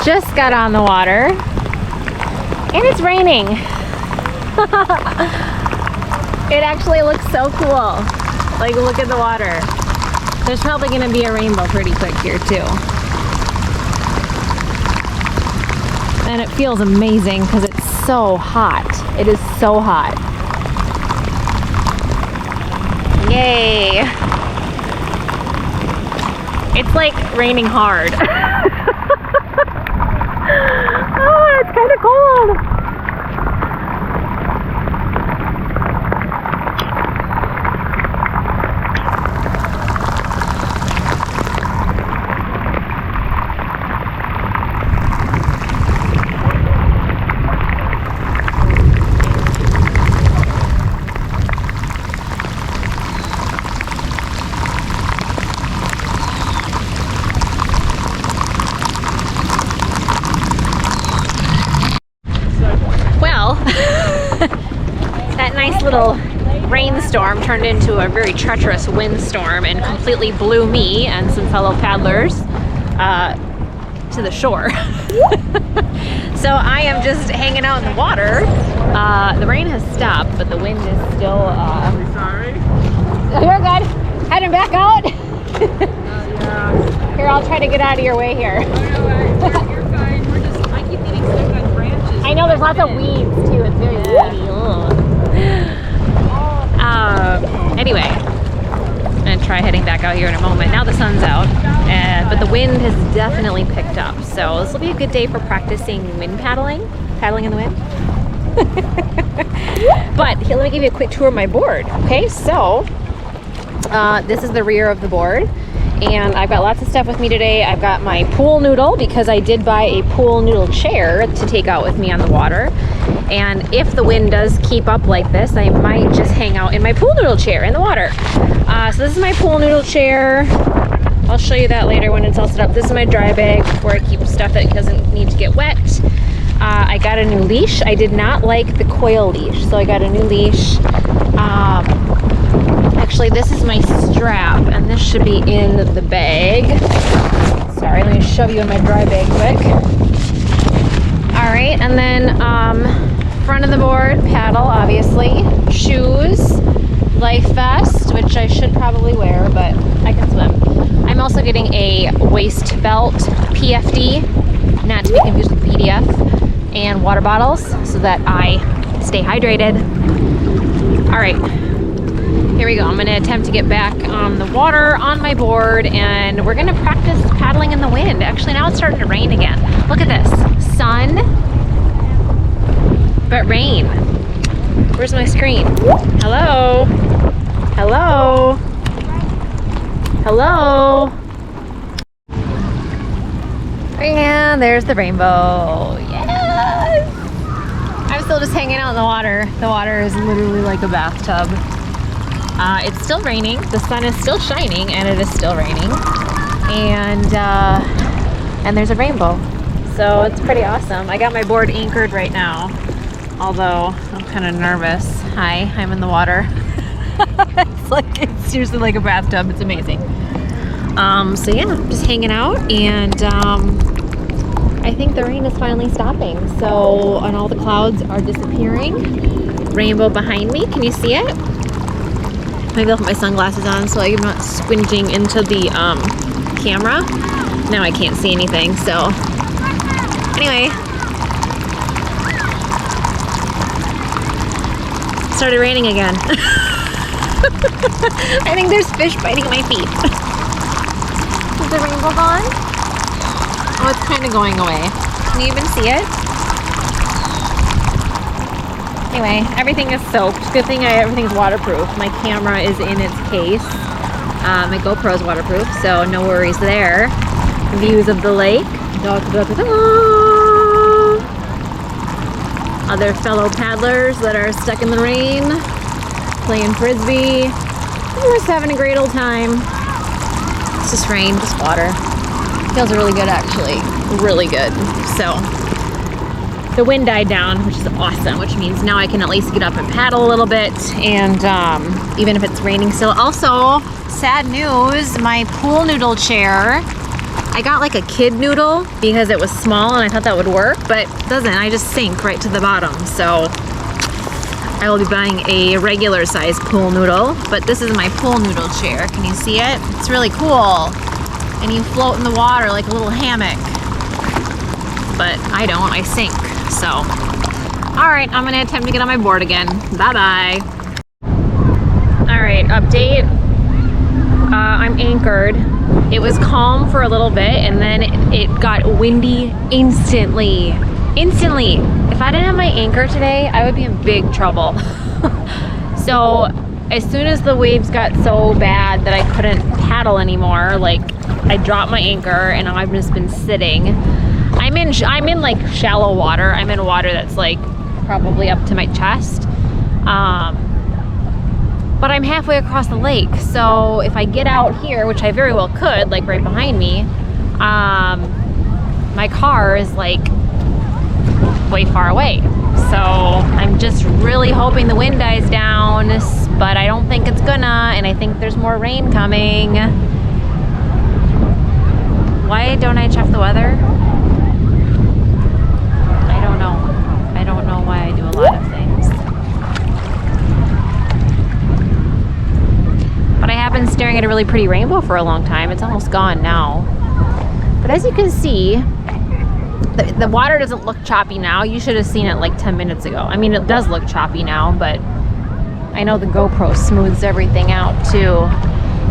Just got on the water and it's raining. It actually looks so cool. Like, look at the water. There's probably gonna be a rainbow pretty quick here too. And it feels amazing because it's so hot. It is so hot. Yay. It's like raining hard. Oh, it's kind of cold. That nice little rainstorm turned into a very treacherous windstorm and completely blew me and some fellow paddlers to the shore. So I am just hanging out in the water. The rain has stopped, but the wind is still... Sorry? You're good. Heading back out? Yeah. Here, I'll try to get out of your way here. Oh, no, you're fine. I keep getting stuck on branches. I know there's lots of weeds too. It's very woody. Anyway, I'm gonna try heading back out here in a moment. Now the sun's out, but the wind has definitely picked up. So this will be a good day for practicing wind paddling in the wind. But here, let me give you a quick tour of my board. Okay, so this is the rear of the board. And I've got lots of stuff with me today. I've got my pool noodle because I did buy a pool noodle chair to take out with me on the water. And if the wind does keep up like this, I might just hang out in my pool noodle chair in the water. So this is my pool noodle chair. I'll show you that later when it's all set up. This is my dry bag where I keep stuff that doesn't need to get wet. I got a new leash. I did not like the coil leash, so I got a new leash. Actually, this is my strap, and this should be in the bag. Sorry, let me shove you in my dry bag quick. All right, and then front of the board, paddle, obviously. Shoes, life vest, which I should probably wear, but I can swim. I'm also getting a waist belt, PFD, not to be confused with PDF, and water bottles so that I stay hydrated. All right. Here we go. I'm going to attempt to get back on the water on my board, and we're going to practice paddling in the wind. Actually, now it's starting to rain again. Look at this. Sun, but rain. Where's my screen? Hello? Hello? Hello? And there's the rainbow. Yes! I'm still just hanging out in the water. The water is literally like a bathtub. It's still raining, the sun is still shining, and it is still raining. And there's a rainbow. So it's pretty awesome. I got my board anchored right now, although I'm kind of nervous. Hi, I'm in the water. It's seriously like a bathtub. It's amazing. So yeah, I'm just hanging out, and I think the rain is finally stopping. So, and all the clouds are disappearing. Rainbow behind me, can you see it? Maybe I'll put my sunglasses on so I'm not squinting into the camera. Now I can't see anything, so anyway. It started raining again. I think there's fish biting at my feet. Is the rainbow gone? Oh, it's kind of going away. Can you even see it? Anyway, everything is soaked. Good thing everything's waterproof. My camera is in its case. My GoPro is waterproof, so no worries there. Views of the lake. Other fellow paddlers that are stuck in the rain, playing frisbee. We're just having a great old time. It's just rain, just water. Feels really good, actually. Really good. So the wind died down, which is awesome, which means now I can at least get up and paddle a little bit, and even if it's raining still. Also, sad news, my pool noodle chair I got like a kid noodle because it was small and I thought that would work, but it doesn't. I just sink right to the bottom. So I will be buying a regular size pool noodle, but this is my pool noodle chair. Can you see it? It's really cool. And you float in the water like a little hammock. But I don't, I sink, so. All right, I'm gonna attempt to get on my board again. Bye-bye. All right, update. I'm anchored. It was calm for a little bit and then it got windy instantly. Instantly. If I didn't have my anchor today, I would be in big trouble. So as soon as the waves got so bad that I couldn't paddle anymore, like I dropped my anchor and I've just been sitting. I'm in like shallow water. I'm in water that's like probably up to my chest. But I'm halfway across the lake, so if I get out here, which I very well could, like right behind me, my car is like way far away. So I'm just really hoping the wind dies down, but I don't think it's gonna, and I think there's more rain coming. Why don't I check the weather? I don't know. I don't know why I do a lot of things. But I have been staring at a really pretty rainbow for a long time. It's almost gone now. But as you can see, the water doesn't look choppy now. You should have seen it like 10 minutes ago. I mean, it does look choppy now, but I know the GoPro smooths everything out too.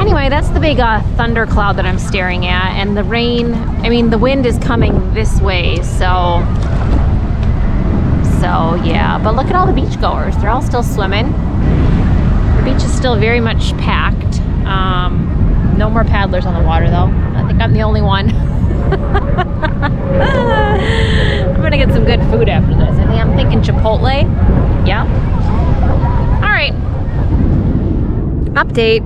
Anyway, that's the big thunder cloud that I'm staring at. And the rain, I mean, the wind is coming this way, so yeah. But look at all the beachgoers. They're all still swimming. The beach is still very much packed. No more paddlers on the water though. I think I'm the only one. I'm gonna get some good food after this. I think I'm thinking Chipotle. Yeah. All right. Update.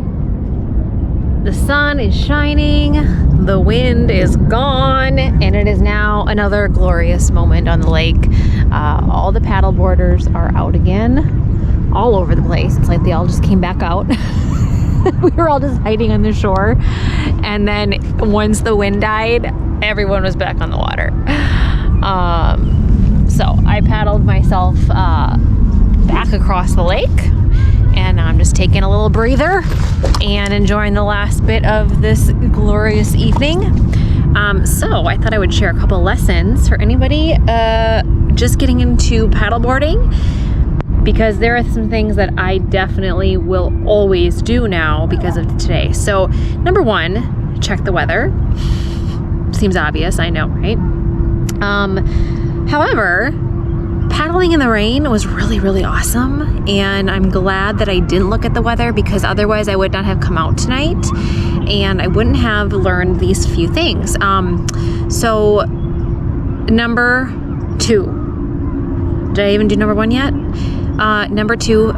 The sun is shining, the wind is gone, and it is now another glorious moment on the lake. All the paddle boarders are out again, all over the place. It's like they all just came back out. We were all just hiding on the shore, and then once the wind died, everyone was back on the water. So I paddled myself back across the lake, and I'm just taking a little breather and enjoying the last bit of this glorious evening. So I thought I would share a couple lessons for anybody just getting into paddleboarding, because there are some things that I definitely will always do now because of today. So number one, check the weather. Seems obvious, I know, right? However, paddling in the rain was really, really awesome, and I'm glad that I didn't look at the weather, because otherwise I would not have come out tonight and I wouldn't have learned these few things. So number two, did I even do number one yet? Number two,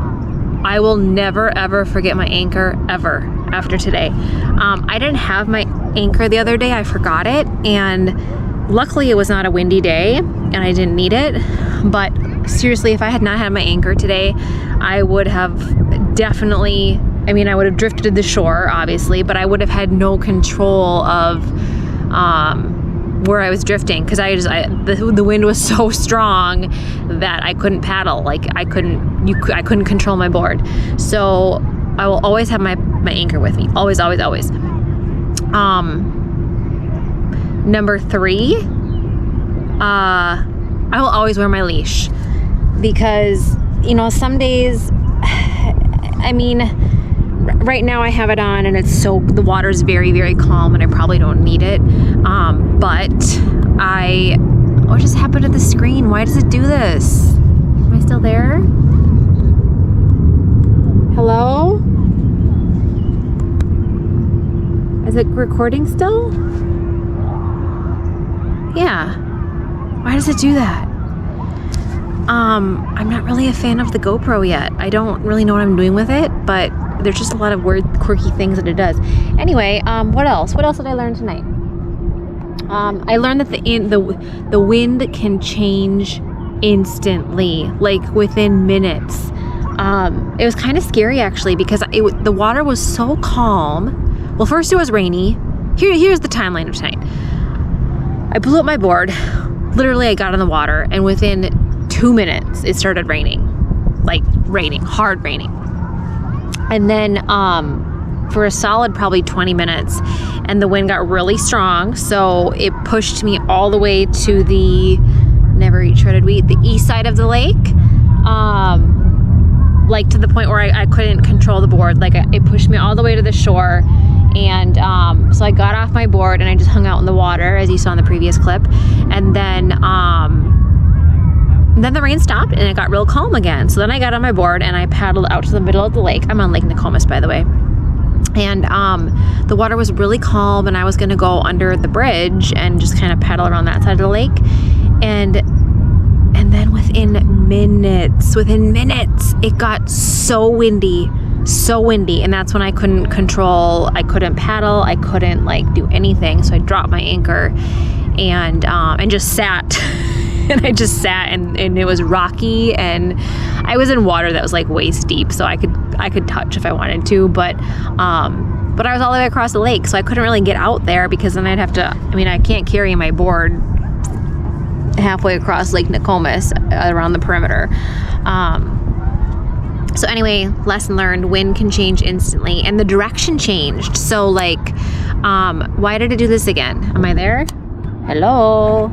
I will never ever forget my anchor ever after today. I didn't have my anchor the other day. I forgot it, and luckily it was not a windy day and I didn't need it. But seriously, if I had not had my anchor today, I would have definitely, I mean, I would have drifted to the shore, obviously, but I would have had no control of where I was drifting, because the wind was so strong that I couldn't paddle. Like I couldn't control my board. So I will always have my anchor with me. Always, always, always. Number three, I will always wear my leash, because, you know, some days, I mean, right now I have it on and the water's very, very calm and I probably don't need it. But what just happened to the screen? Why does it do this? Am I still there? Hello? Is it recording still? Yeah. Why does it do that? I'm not really a fan of the GoPro yet. I don't really know what I'm doing with it, but there's just a lot of weird, quirky things that it does. Anyway, what else? What else did I learn tonight? I learned that the wind can change instantly, like within minutes. It was kind of scary actually, because the water was so calm. Well, first it was rainy, here's the timeline of tonight. I blew up my board. Literally, I got in the water, and within 2 minutes, it started raining. Like raining, hard raining. And then for a solid probably 20 minutes, and the wind got really strong, so it pushed me all the way to the, never eat shredded wheat, the east side of the lake. Like to the point where I couldn't control the board. Like it pushed me all the way to the shore. And so I got off my board and I just hung out in the water, as you saw in the previous clip. And then the rain stopped and it got real calm again. So then I got on my board and I paddled out to the middle of the lake. I'm on Lake _�'𝗡𝗧, by the way. And the water was really calm, and I was gonna go under the bridge and just kind of paddle around that side of the lake. And then within minutes, it got so windy, and that's when I couldn't control, I couldn't paddle, I couldn't like do anything. So I dropped my anchor and just sat. And I just sat, and it was rocky, and I was in water that was like waist deep, so I could touch if I wanted to, but I was all the way across the lake, so I couldn't really get out there, because then I'd have to, I mean, I can't carry my board halfway across Lake _�'𝗡𝗧 around the perimeter. So anyway, lesson learned, wind can change instantly, and the direction changed. So like, why did it do this again? Am I there? Hello?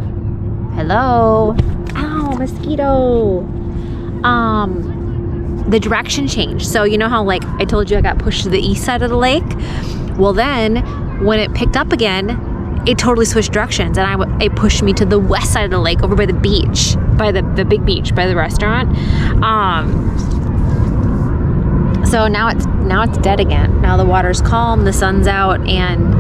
Hello? Ow, mosquito. The direction changed. So you know how like I told you I got pushed to the east side of the lake? Well then, when it picked up again, it totally switched directions, and it pushed me to the west side of the lake, over by the beach, by the big beach, by the restaurant. So now it's dead again. Now the water's calm, the sun's out, and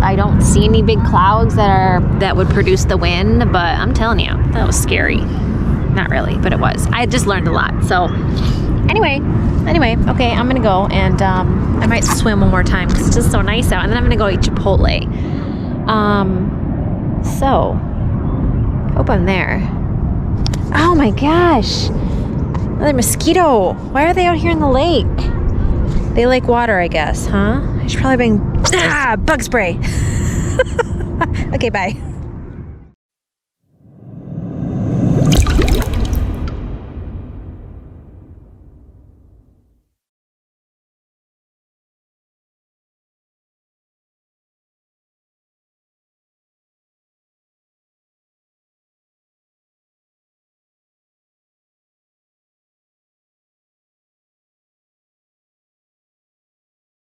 I don't see any big clouds that would produce the wind, but I'm telling you, that was scary. Not really, but it was. I just learned a lot. So anyway, okay, I'm gonna go, and I might swim one more time because it's just so nice out, and then I'm gonna go eat Chipotle. So hope I'm there. Oh my gosh, another mosquito. Why are they out here in the lake? They like water, I guess, huh? I should probably bring bug spray. Okay, bye.